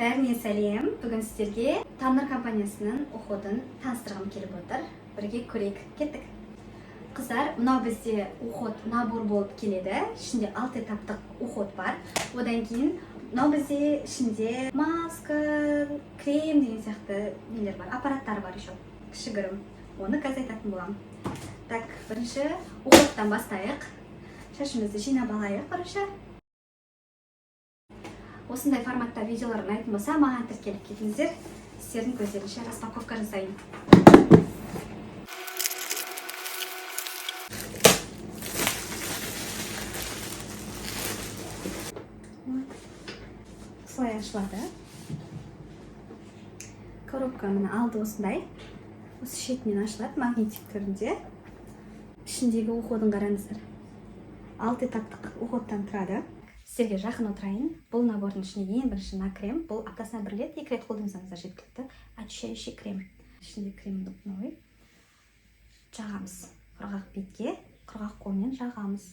Бәріне сәлем. Бүгін сіздерге Таннер компаниясының уходын таныстырғым келіп отыр. Бірге көрейік. Кеттік. Қыздар, мынау бізде уход набор болып келеді. Ішінде 6 этаптық уход бар. Одан кейін мынау бізде ішінде маска, крем деген сияқты нелер бар. Аппараттар бар еще. Кішігірім. Оны қазір айтатын боламын. Так, бірінші уходтан бастайық. Шашымызды жинап алайық бірінші. Осындай форматта видеолар ұнайтын болса, маған тіркеліп кетіңіздер. Сіздердің көздерінше распаковка жасайын. Солай ашылады. Коробка мына алды осындай. Осы шетінен ашылады, магнитик түрінде. Ішіндегі уходын қараңыздар. 6 этаптық уходтан тұрады. Сіздерге жақын отырайын. Бұл набордың ішінде ең бірінші крем. Бұл аптасына 1 рет, 2 рет қолдансаңыздар жеткілікті. Очищающий крем. Ішінде крем новый. Жағамыз. Құрғақ бетке, құрғақ қолмен жағамыз.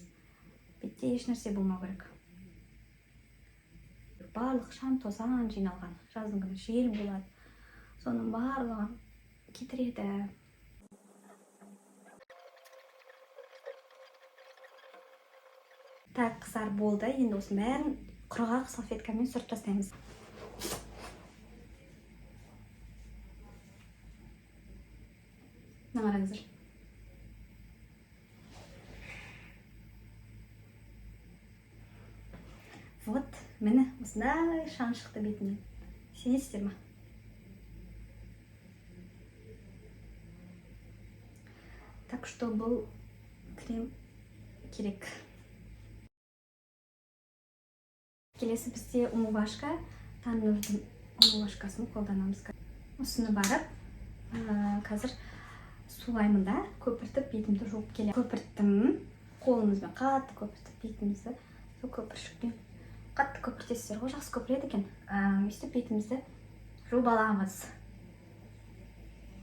Бетте еш нәрсе болмау керек. Барлық шаң тозаң жиналған. Жаздың күні жел болады. Соның барлығын кетіреді. Так, қыздар болды. Енді осының бәрін құрғақ салфеткамен сүріп тастаймыз. Мына қараңыздар. Вот, міне осындай шаң шықты бетінен. Сенесіздер ме? Так что бұл крем керек. Келесі бізде умывашка, Таннердің умывашкасын қолданамыз. Осыны барып, қазір сулаймын да, көпіртіп бетімді жуып келем. Көпірттім, қолымызбен қатты көпіртіп бетімізді, сол көпіршікпен қатты көпіртесіздер ғой, жақсы көпіреді екен. Өйстіп бетімізді жуып аламыз.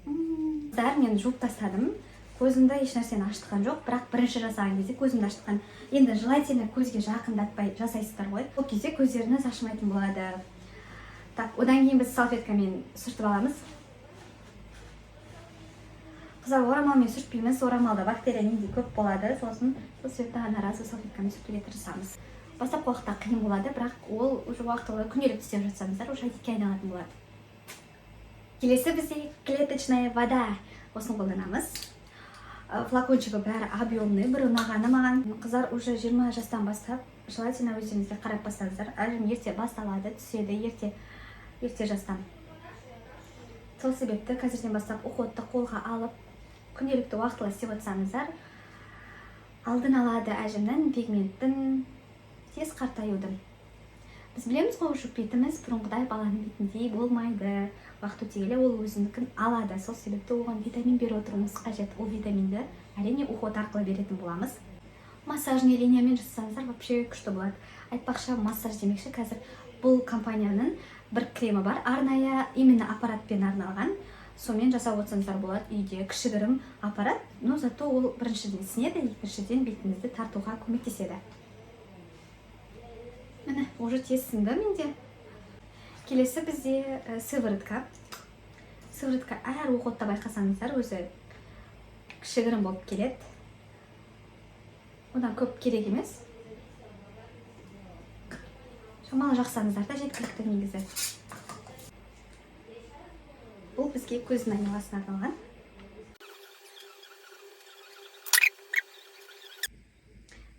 Мен жуып тастадым. Көзімді еш нәрсені аштыққан жоқ, бірақ бірінші жасаған кезде көзімді аштыққан. Енді желательно көзге жақындатпай жасайсыздар ғой. Ол кезде көздеріңіз ашымайтын болады. Так, одан кейін біз салфеткамен сүртіп аламыз. Қыздар, орамалмен сүртпейміз. Орамалда бактерия нендей көп болады. Сосын сол себепті ғана разы салфеткамен сүртуге тырысамыз. Бастапқы уақытта қиын болады, бірақ ол уже уақытылы күнделікті істеп жатсаңыздар, уже әдетке айналатын болады. Келесі бізде клеточная вода. Осыны қолданамыз. Флакончығы бәрі объемный, бір ұнағаны маған. Қыздар уже 20 жастан бастап, желательно өздеріңізге қарап бастаңыздар. Әжім ерте басталады, түседі, ерте жастан. Сол себепті қазірден бастап уходты қолға алып, күнделікті уақытылы істеп жатсаңыздар, алдын алады әжімнің пигменттің тез қартаюдың. Біз білеміз ғой, жүк бетіміз бұрынғыдай баланың бетіндей болмайды. Уақыт өте келе ол өзінікін алады. Сол себепті оған витамин беріп отыруымыз қажет. Ол витаминді әрине уход арқылы беретін боламыз. Массажный линиямен жасасаңыздар вообще күшті болады. Айтпақшы, массаж демекші, қазір бұл компанияның бір кремі бар, арнайы именно аппаратпен арналған. Сонымен жасап отырсаңыздар болады. Үйде кішігірім аппарат, но зато ол біріншіден сінеді, екіншіден бетіңізді тартуға көмектеседі. Міне, уже тез сіңді менде. Келесі бізде сыворотка. Сыворотка әр уходта байқасаңыздар өзі кішігірім болып келеді. Одан көп керек емес. Шамалы жақсаңыздар да жеткілікті негізі. Бұл бізге көздің айналасына арналған.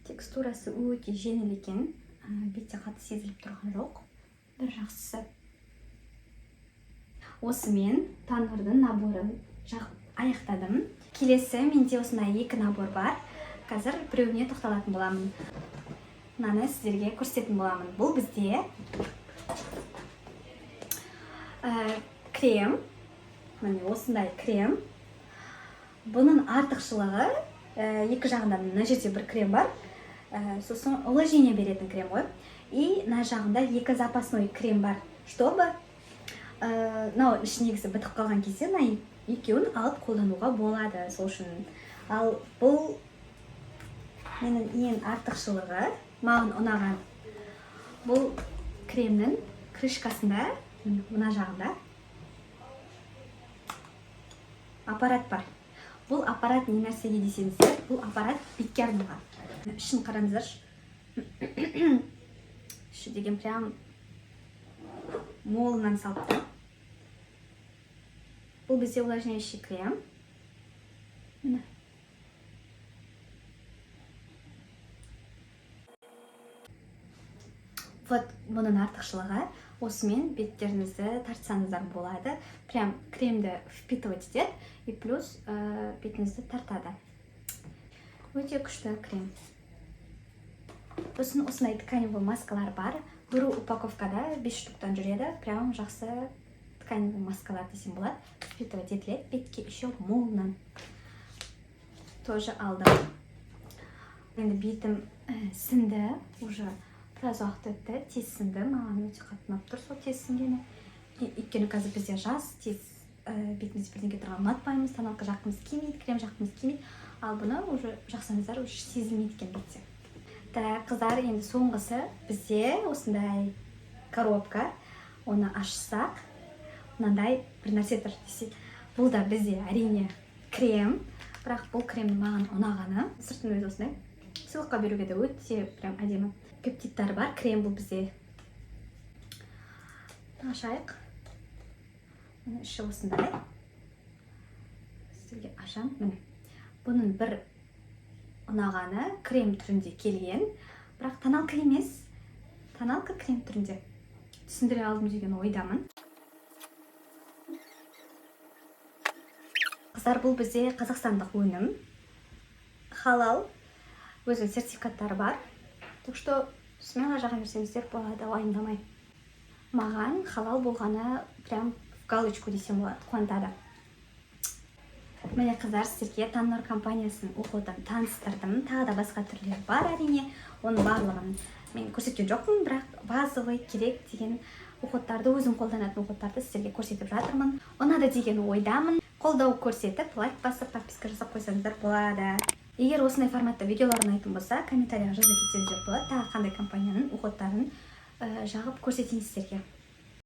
Текстурасы өте жеңіл екен. Бетте қатты сезіліп тұрған жоқ. Бір жақсысы. Осымен Таннердің наборын аяқтадым. Келесі менде осындай 2 набор бар. Қазір біреуіне тоқталатын боламын. Мынаны сіздерге көрсететін боламын. Бұл бізде крем. Міне осындай крем. Бұның артықшылығы, екі жағында мына жерде бір крем бар. Сосын увлажнение беретін крем ғой. И на жағында 2 запасной крем бар, чтобы ішінегісі бітіп қалған кезде екеуін алып қолдануға болады. Сол үшін. Ал бұл менің ең артықшылығы, маған ұнаған. Бұл кремнің крышкасында мына жағында аппарат бар. Бұл аппарат не нәрсеге десеңіздер, бұл аппарат бетке арналған. Ішін қараңыздаршы. Іші деген прям молынан салыпты. Бұл бізде увлажняющий крем. Міне. Вот бұның артықшылығы, осымен беттеріңізді тартсаңыздар болады. Прям кремді впитывать етеді и плюс бетіңізді тартады. Өте күшті крем. Сосын осындай тканевый маскалар бар. Бір упаковкада 5 штуктан жүреді. Прям жақсы тканевый маскалар десем болады. Впитывать етіледі. Бетке еще молынан. Тоже алдым. Енді бетім сінді. Уже біраз уақыт өтті. Тез сінді. Маған өте қатты ұнап тұр сол тез сінгені. Өйткені қазір бізде жаз, тез бетіміз бірдеңе тұрған ұнатпаймыз. Тоналка жаққымыз келмейді, крем жаққымыз келмейді. Ал бұны уже жақсаңыздар уже сезілмейді екен бетте. Қыздар, енді соңғысы бізде осындай коробка. Оны ашсақ, мынандай бір нәрсе тұр десек. Бұл да бізде әрине крем. Бірақ бұл кремнің маған ұнағаны. Сыртын өзі осындай. Сыйлыққа беруге де өте прям әдемі. Пептидтар бар. Крем бұл бізде. Ашайық. Іші осындай. Сізге ашам. Міне. Бұның бір ұнағаны крем түрінде келген. Бірақ тоналка емес. Тоналка крем түрінде. Түсіндіре алдым деген ойдамын. Қыздар, бұл бізде қазақстандық өнім. Халал. Өзінің сертификаттары бар. Так что смело жаға берсеңіздер болады, уайымдамай. Маған халал болғаны прям в галочку десем болады, қуантады. Міне қыздар, сіздерге Таннор компаниясын оқудан таныстырдым. Тағы да басқа түрлері бар әрине. Оның барлығын мен көрсеткен жоқпын, бірақ базовый керек деген оқуттарды, өзім қолданатын оқуттарды сіздерге көрсетіп жатырмын. Ұнады деген ойдамын. Қолдау көрсетіп, лайк басып, подписка жасап қойсаңыздар болады. Егер осындай форматта видеолар ұнайтын болса, комментарияға жазып кетсеңіздер болады. Тағы қандай компанияның оқуттарын жағып көрсетейін сіздерге.